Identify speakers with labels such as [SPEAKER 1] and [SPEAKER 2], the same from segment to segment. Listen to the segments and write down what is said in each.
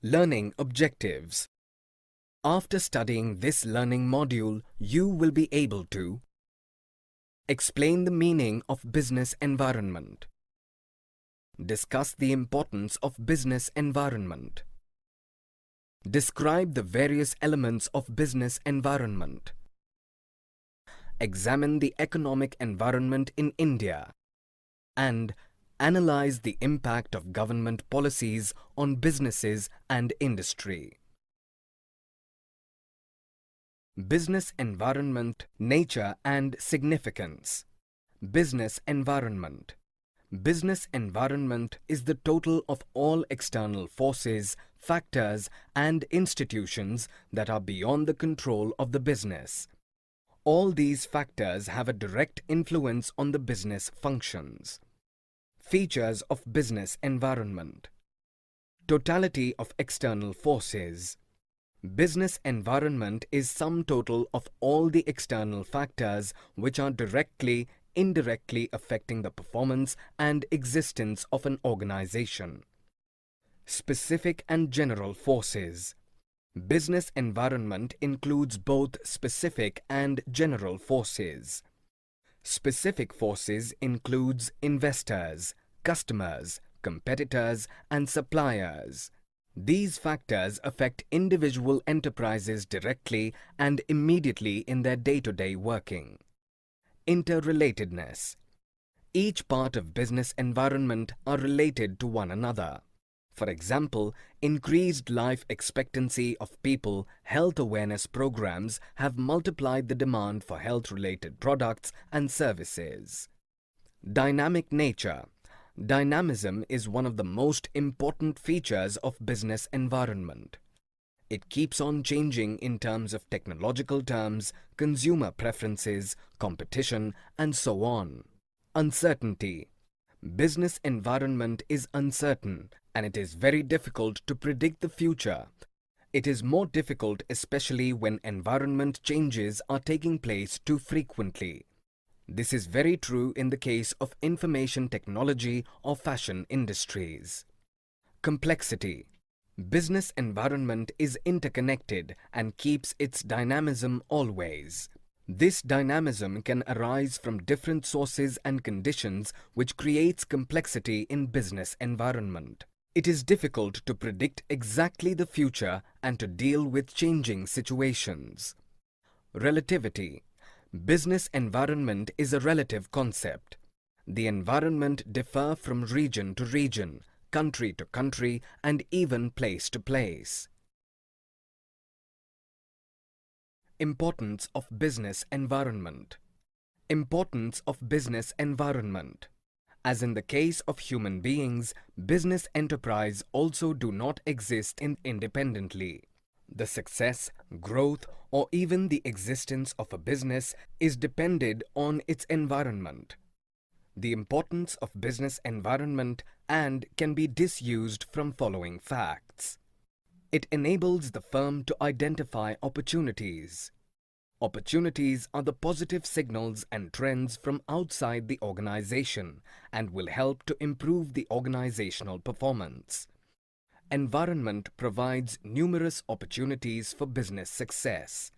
[SPEAKER 1] Learning objectives. After studying this learning module, you will be able to explain the meaning of business environment, discuss the importance of business environment, describe the various elements of business environment, examine the economic environment in India, and analyze the impact of government policies on businesses and industry. Business environment, nature and significance. Business environment. Business environment is the total of all external forces, factors and institutions that are beyond the control of the business. All these factors have a direct influence on the business functions. Features of business environment. Totality of external forces. Business environment is sum total of all the external factors which are directly, indirectly affecting the performance and existence of an organization. Specific and general forces. Business environment includes both specific and general forces. Specific forces includes investors, customers, competitors and suppliers. These factors affect individual enterprises directly and immediately in their day-to-day working. Interrelatedness. Each part of business environment are related to one another. For example, increased life expectancy of people, health awareness programs have multiplied the demand for health-related products and services. Dynamic nature. Dynamism is one of the most important features of business environment. It keeps on changing in terms of technological terms, consumer preferences, competition, and so on. Uncertainty. Business environment is uncertain and it is very difficult to predict the future. It is more difficult especially when environment changes are taking place too frequently. This is very true in the case of information technology or fashion industries. Complexity. Business environment is interconnected and keeps its dynamism always. This dynamism can arise from different sources and conditions which creates complexity in business environment. It is difficult to predict exactly the future and to deal with changing situations. Relativity. Business environment is a relative concept. The environment differ from region to region, country to country, and even place to place. Importance of business environment. Importance of business environment. As in the case of human beings, business enterprise also do not exist independently. The success, growth, or even the existence of a business is dependent on its environment. The importance of business environment and can be disused from following facts. It enables the firm to identify opportunities. Opportunities are the positive signals and trends from outside the organization and will help to improve the organizational performance. Environment provides numerous opportunities for business success.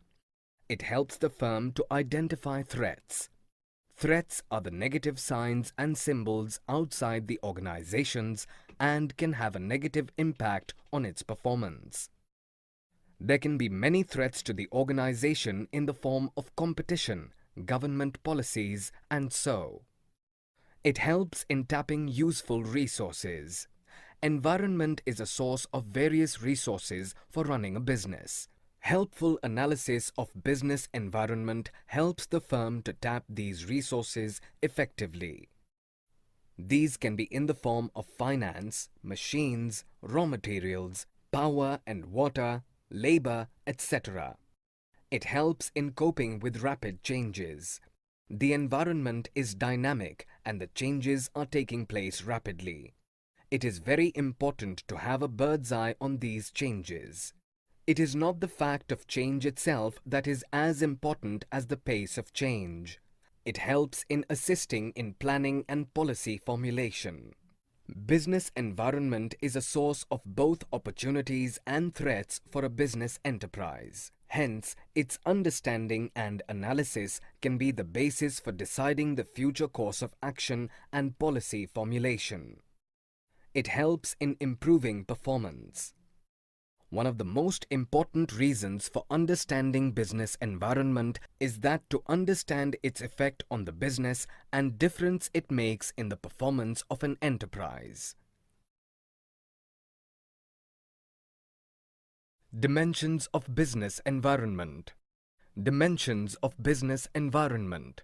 [SPEAKER 1] It helps the firm to identify threats. Threats are the negative signs and symbols outside the organizations and can have a negative impact on its performance. There can be many threats to the organization in the form of competition, government policies, and so. It helps in tapping useful resources. Environment is a source of various resources for running a business. Helpful analysis of business environment helps the firm to tap these resources effectively. These can be in the form of finance, machines, raw materials, power and water, labor, etc. It helps in coping with rapid changes. The environment is dynamic and the changes are taking place rapidly. It is very important to have a bird's eye on these changes. It is not the fact of change itself that is as important as the pace of change. It helps in assisting in planning and policy formulation. Business environment is a source of both opportunities and threats for a business enterprise. Hence, its understanding and analysis can be the basis for deciding the future course of action and policy formulation. It helps in improving performance. One of the most important reasons for understanding business environment is that to understand its effect on the business and difference it makes in the performance of an enterprise. Dimensions of business environment. Dimensions of business environment.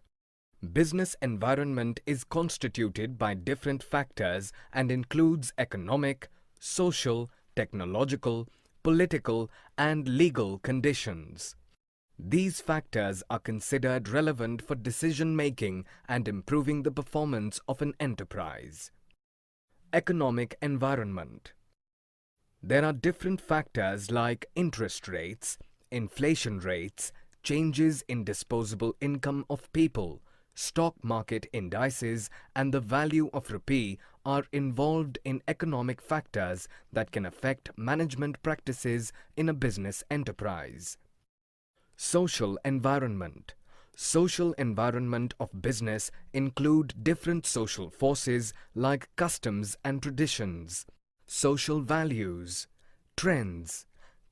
[SPEAKER 1] Business environment is constituted by different factors and includes economic, social, technological, political, and legal conditions. These factors are considered relevant for decision-making and improving the performance of an enterprise. Economic environment. There are different factors like interest rates, inflation rates, changes in disposable income of people, stock market indices, and the value of rupee are involved in economic factors that can affect management practices in a business enterprise. Social environment. Social environment of business include different social forces like customs and traditions, social values, trends,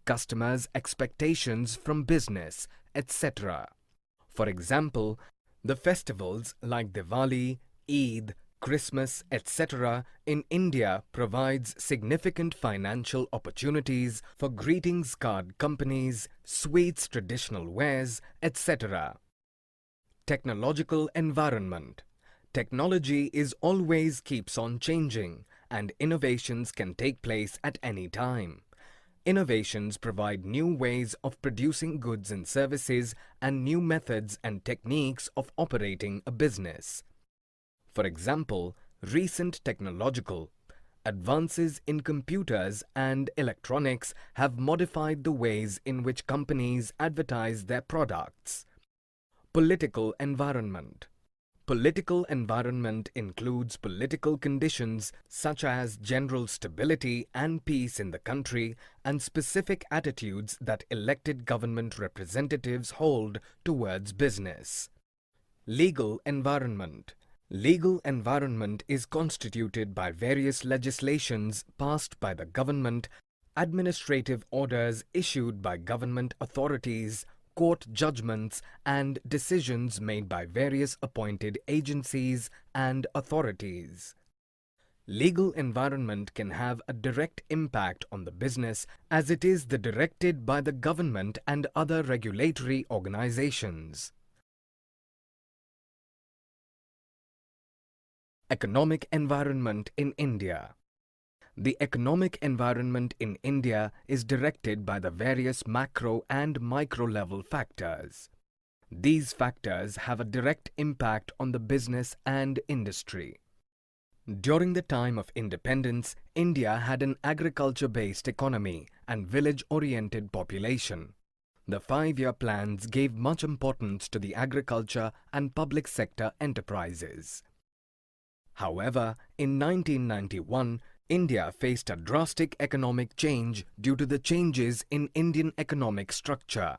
[SPEAKER 1] customers' expectations from business, etc. For example, the festivals like Diwali, Eid, Christmas, etc. in India provides significant financial opportunities for greetings card companies, sweets, traditional wares, etc. Technological environment. Technology is always keeps on changing and innovations can take place at any time. Innovations provide new ways of producing goods and services and new methods and techniques of operating a business. For example, recent technological advances in computers and electronics have modified the ways in which companies advertise their products. Political environment. Political environment includes political conditions such as general stability and peace in the country and specific attitudes that elected government representatives hold towards business. Legal environment. Legal environment is constituted by various legislations passed by the government, administrative orders issued by government authorities, court judgments, and decisions made by various appointed agencies and authorities. Legal environment can have a direct impact on the business as it is directed by the government and other regulatory organizations. Economic environment in India. The economic environment in India is directed by the various macro and micro level factors. These factors have a direct impact on the business and industry. During the time of independence, India had an agriculture-based economy and village-oriented population. The 5-year plans gave much importance to the agriculture and public sector enterprises. However, in 1991, India faced a drastic economic change due to the changes in Indian economic structure.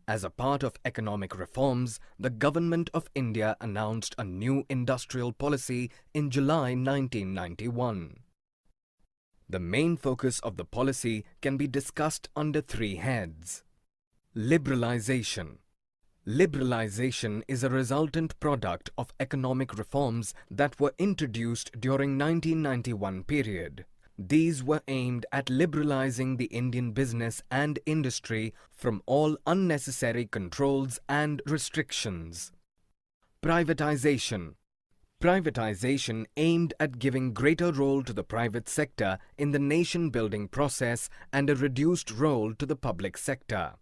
[SPEAKER 1] As a part of economic reforms, the Government of India announced a new industrial policy in July 1991. The main focus of the policy can be discussed under 3 heads. Liberalization. Liberalization is a resultant product of economic reforms that were introduced during 1991 period. These were aimed at liberalizing the Indian business and industry from all unnecessary controls and restrictions. Privatization. Privatization aimed at giving greater role to the private sector in the nation-building process and a reduced role to the public sector.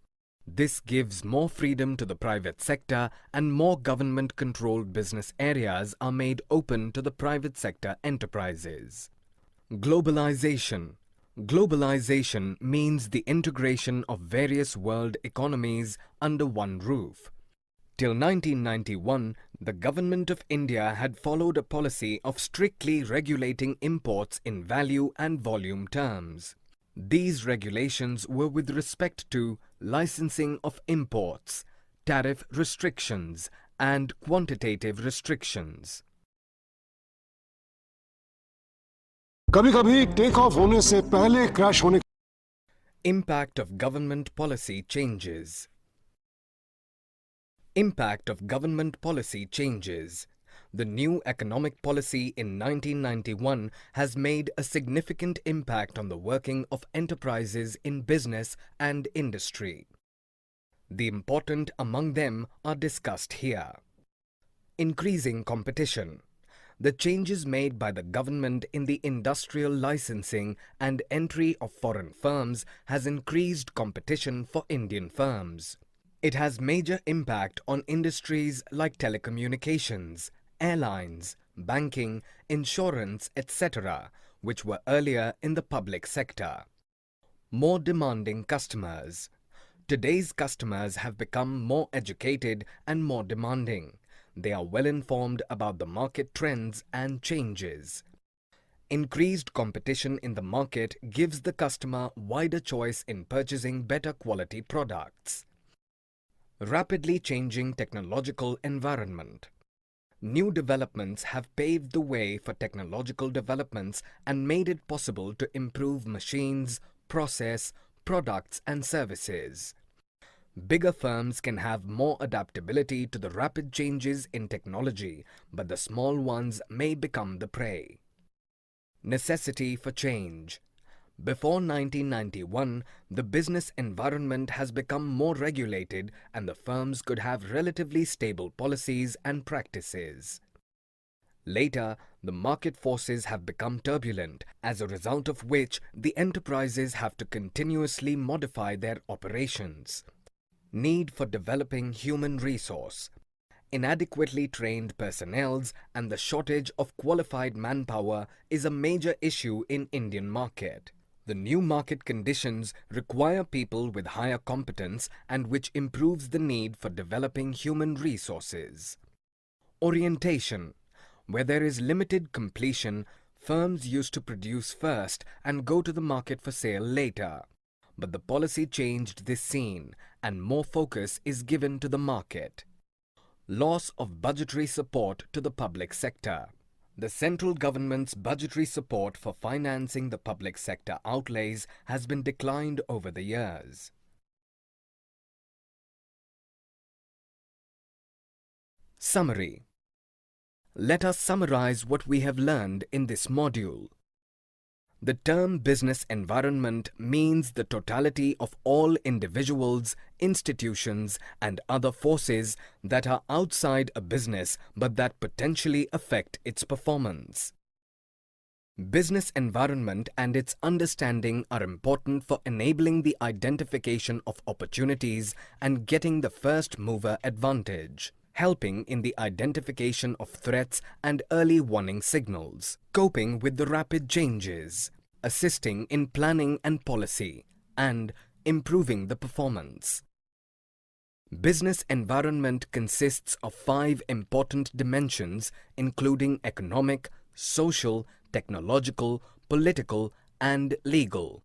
[SPEAKER 1] This gives more freedom to the private sector and more government-controlled business areas are made open to the private sector enterprises. Globalization. Globalization means the integration of various world economies under one roof. Till 1991, the Government of India had followed a policy of strictly regulating imports in value and volume terms. These regulations were with respect to licensing of imports, tariff restrictions, and quantitative restrictions.
[SPEAKER 2] कभी-कभी take off होने से पहले crash होने
[SPEAKER 1] Impact of government policy changes. Impact of government policy changes. The new economic policy in 1991 has made a significant impact on the working of enterprises in business and industry. The important among them are discussed here. Increasing competition. The changes made by the government in the industrial licensing and entry of foreign firms has increased competition for Indian firms. It has major impact on industries like telecommunications, airlines, banking, insurance, etc., which were earlier in the public sector. More demanding customers. Today's customers have become more educated and more demanding. They are well informed about the market trends and changes. Increased competition in the market gives the customer wider choice in purchasing better quality products. Rapidly changing technological environment. New developments have paved the way for technological developments and made it possible to improve machines, process, products and services. Bigger firms can have more adaptability to the rapid changes in technology, but the small ones may become the prey. Necessity for change. Before 1991, the business environment has become more regulated and the firms could have relatively stable policies and practices. Later, the market forces have become turbulent, as a result of which the enterprises have to continuously modify their operations. Need for developing human resource. Inadequately trained personnels and the shortage of qualified manpower is a major issue in Indian market. The new market conditions require people with higher competence and which improves the need for developing human resources. Orientation. Where there is limited completion, firms used to produce first and go to the market for sale later. But the policy changed this scene and more focus is given to the market. Loss of budgetary support to the public sector. The central government's budgetary support for financing the public sector outlays has been declined over the years. Summary. Let us summarize what we have learned in this module. The term business environment means the totality of all individuals, institutions, and other forces that are outside a business but that potentially affect its performance. Business environment and its understanding are important for enabling the identification of opportunities and getting the first mover advantage, helping in the identification of threats and early warning signals, coping with the rapid changes, assisting in planning and policy, and improving the performance. Business environment consists of 5 important dimensions including economic, social, technological, political, and legal.